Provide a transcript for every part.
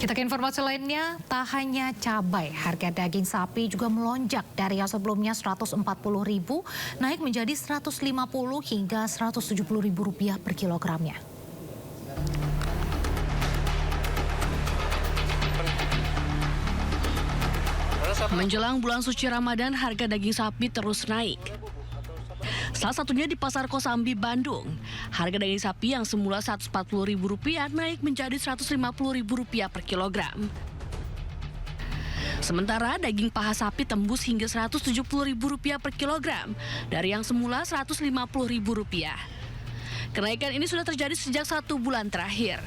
Kita ke informasi lainnya, tak hanya cabai, harga daging sapi juga melonjak dari yang sebelumnya Rp140.000 naik menjadi Rp150 hingga Rp170.000 per kilogramnya. Menjelang bulan suci Ramadan, harga daging sapi terus naik. Salah satunya di Pasar Kosambi, Bandung. Harga daging sapi yang semula Rp140.000 naik menjadi Rp150.000 per kilogram. Sementara daging paha sapi tembus hingga Rp170.000 per kilogram dari yang semula Rp150.000. Kenaikan ini sudah terjadi sejak 1 bulan terakhir.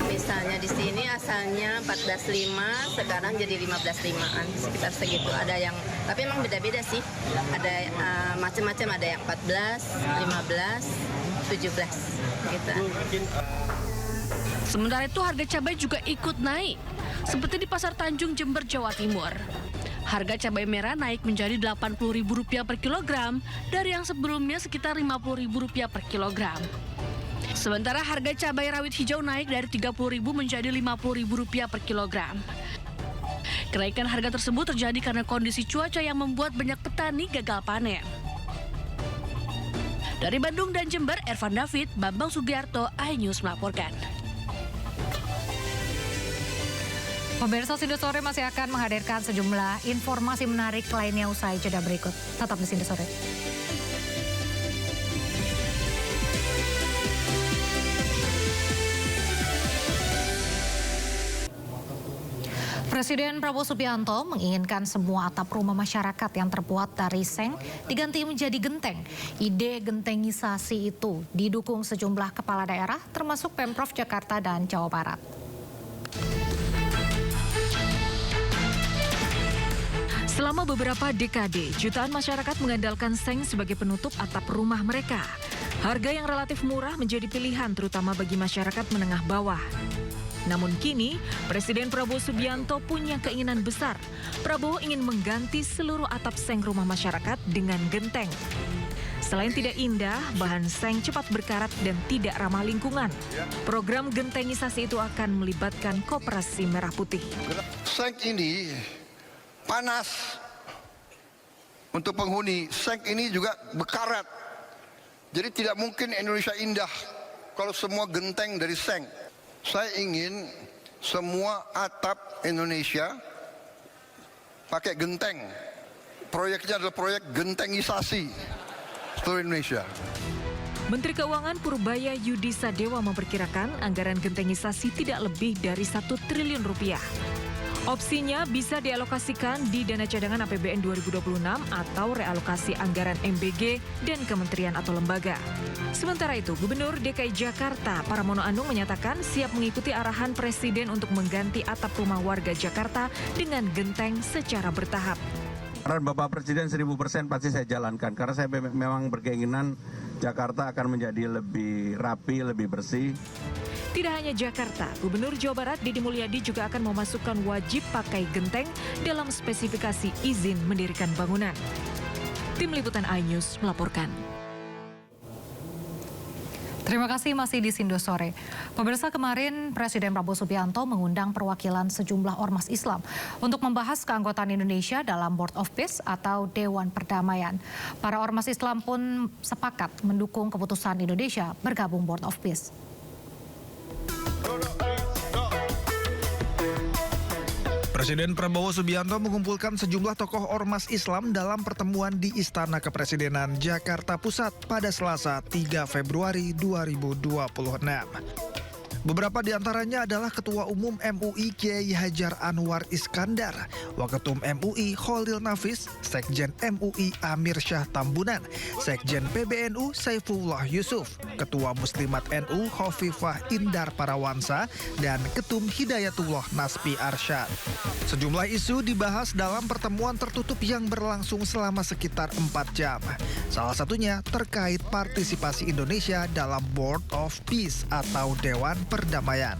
Misalnya di sini asalnya 14.5, sekarang jadi 15.5-an, sekitar segitu. Ada yang, tapi emang beda-beda sih. Ada macam-macam, ada yang 14, 15, 17 gitu. Sementara itu harga cabai juga ikut naik, seperti di Pasar Tanjung, Jember, Jawa Timur. Harga cabai merah naik menjadi Rp80.000 per kilogram dari yang sebelumnya sekitar Rp50.000 per kilogram. Sementara harga cabai rawit hijau naik dari Rp30.000 menjadi Rp50.000 per kilogram. Kenaikan harga tersebut terjadi karena kondisi cuaca yang membuat banyak petani gagal panen. Dari Bandung dan Jember, Ervan David, Bambang Sugiarto, iNews melaporkan. Pemirsa, Sindo Sore masih akan menghadirkan sejumlah informasi menarik lainnya usai jeda berikut. Tetap di Sindo Sore. Presiden Prabowo Subianto menginginkan semua atap rumah masyarakat yang terbuat dari seng diganti menjadi genteng. Ide gentengisasi itu didukung sejumlah kepala daerah termasuk Pemprov Jakarta dan Jawa Barat. Selama beberapa dekade, jutaan masyarakat mengandalkan seng sebagai penutup atap rumah mereka. Harga yang relatif murah menjadi pilihan terutama bagi masyarakat menengah bawah. Namun kini, Presiden Prabowo Subianto punya keinginan besar. Prabowo ingin mengganti seluruh atap seng rumah masyarakat dengan genteng. Selain tidak indah, bahan seng cepat berkarat dan tidak ramah lingkungan. Program gentengisasi itu akan melibatkan Koperasi Merah Putih. Seng ini panas untuk penghuni. Seng ini juga berkarat. Jadi tidak mungkin Indonesia indah kalau semua genteng dari seng. Saya ingin semua atap Indonesia pakai genteng. Proyeknya adalah proyek gentengisasi seluruh Indonesia. Menteri Keuangan Purbaya Yudi Sadewa memperkirakan anggaran gentengisasi tidak lebih dari Rp1 triliun. Opsinya bisa dialokasikan di dana cadangan APBN 2026 atau realokasi anggaran MBG dan kementerian atau lembaga. Sementara itu, Gubernur DKI Jakarta Pramono Anung menyatakan siap mengikuti arahan Presiden untuk mengganti atap rumah warga Jakarta dengan genteng secara bertahap. Arahan Bapak Presiden 1000% pasti saya jalankan karena saya memang berkeinginan Jakarta akan menjadi lebih rapi, lebih bersih. Tidak hanya Jakarta, Gubernur Jawa Barat Deddy Mulyadi juga akan memasukkan wajib pakai genteng dalam spesifikasi izin mendirikan bangunan. Tim Liputan iNews melaporkan. Terima kasih, masih di Sindo Sore. Pemirsa, kemarin Presiden Prabowo Subianto mengundang perwakilan sejumlah ormas Islam untuk membahas keanggotaan Indonesia dalam Board of Peace atau Dewan Perdamaian. Para ormas Islam pun sepakat mendukung keputusan Indonesia bergabung Board of Peace. Presiden Prabowo Subianto mengumpulkan sejumlah tokoh ormas Islam dalam pertemuan di Istana Kepresidenan Jakarta Pusat pada Selasa 3 Februari 2026. Beberapa di antaranya adalah Ketua Umum MUI Kiai Hajar Anwar Iskandar, Waketum MUI Kholil Nafis, Sekjen MUI Amir Syah Tambunan, Sekjen PBNU Saifullah Yusuf, Ketua Muslimat NU Khofifah Indar Parawansa, dan Ketum Hidayatullah Naspi Arsyad. Sejumlah isu dibahas dalam pertemuan tertutup yang berlangsung selama sekitar 4 jam. Salah satunya terkait partisipasi Indonesia dalam Board of Peace atau Dewan Perdamaian.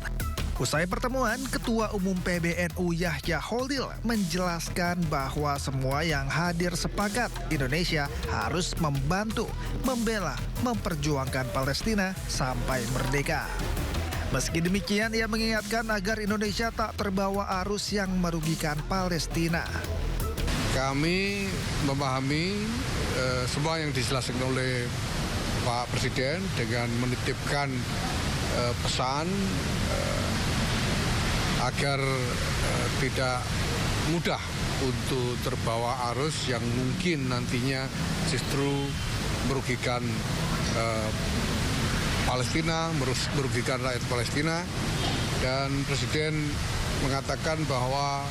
Usai pertemuan, Ketua Umum PBNU Yahya Kholil menjelaskan bahwa semua yang hadir sepakat Indonesia harus membantu, membela, memperjuangkan Palestina sampai merdeka. Meski demikian, ia mengingatkan agar Indonesia tak terbawa arus yang merugikan Palestina. Kami memahami semua yang dijelaskan oleh Pak Presiden dengan menitipkan pesan agar tidak mudah untuk terbawa arus yang mungkin nantinya justru merugikan Palestina, merugikan rakyat Palestina. Dan Presiden mengatakan bahwa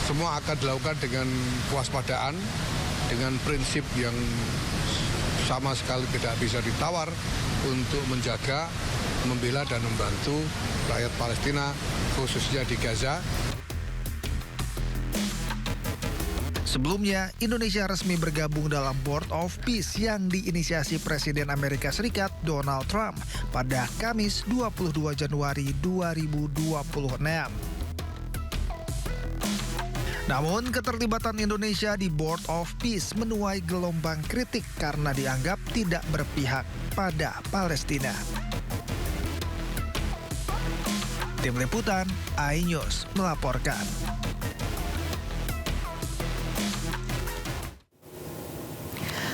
semua akan dilakukan dengan kewaspadaan, dengan prinsip yang sama sekali tidak bisa ditawar untuk menjaga, membela dan membantu rakyat Palestina, khususnya di Gaza. Sebelumnya, Indonesia resmi bergabung dalam Board of Peace yang diinisiasi Presiden Amerika Serikat Donald Trump pada Kamis 22 Januari 2026. Namun, keterlibatan Indonesia di Board of Peace menuai gelombang kritik karena dianggap tidak berpihak pada Palestina. Tim Liputan, iNews melaporkan.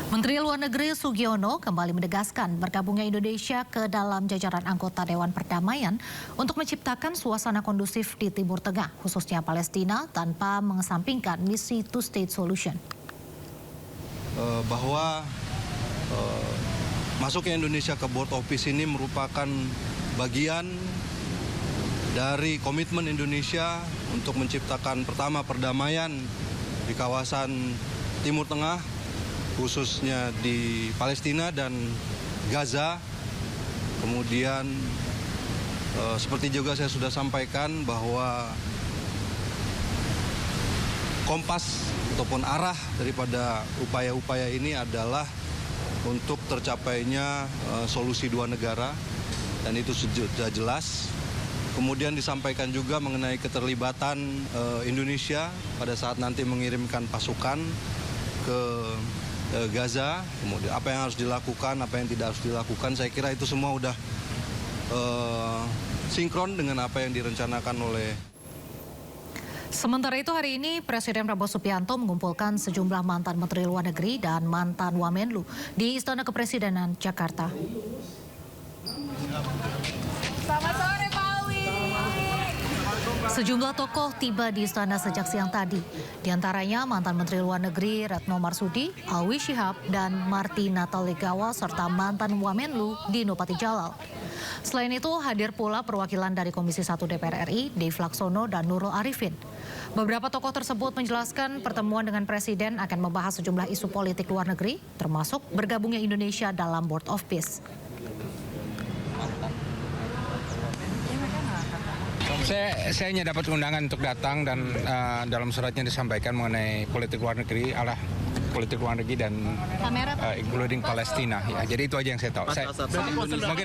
Menteri Luar Negeri Sugiono kembali menegaskan bergabungnya Indonesia ke dalam jajaran anggota Dewan Perdamaian untuk menciptakan suasana kondusif di Timur Tengah, khususnya Palestina, tanpa mengesampingkan misi two-state solution. Bahwa masuknya Indonesia ke Board of Peace ini merupakan bagian dari komitmen Indonesia untuk menciptakan pertama perdamaian di kawasan Timur Tengah, khususnya di Palestina dan Gaza. Kemudian seperti juga saya sudah sampaikan bahwa kompas ataupun arah daripada upaya-upaya ini adalah untuk tercapainya solusi dua negara, dan itu sudah jelas. Kemudian disampaikan juga mengenai keterlibatan Indonesia pada saat nanti mengirimkan pasukan ke Gaza, kemudian apa yang harus dilakukan, apa yang tidak harus dilakukan. Saya kira itu semua udah sinkron dengan apa yang direncanakan oleh. Sementara itu hari ini Presiden Prabowo Subianto mengumpulkan sejumlah mantan Menteri Luar Negeri dan mantan Wamenlu di Istana Kepresidenan Jakarta. Selamat sore Pak Awi. Sejumlah tokoh tiba di istana sejak siang tadi. Di antaranya mantan Menteri Luar Negeri Retno Marsudi, Alwi Shihab, dan Martina Talegawa, serta mantan Wamenlu Dino Patijalal. Selain itu hadir pula perwakilan dari Komisi 1 DPR RI, Dave Laksono dan Nurul Arifin. Beberapa tokoh tersebut menjelaskan pertemuan dengan Presiden akan membahas sejumlah isu politik luar negeri, termasuk bergabungnya Indonesia dalam Board of Peace. Saya hanya dapat undangan untuk datang, dan dalam suratnya disampaikan mengenai politik luar negeri, politik luar negeri dan including Palestina. Ya, jadi itu aja yang saya tahu. Mungkin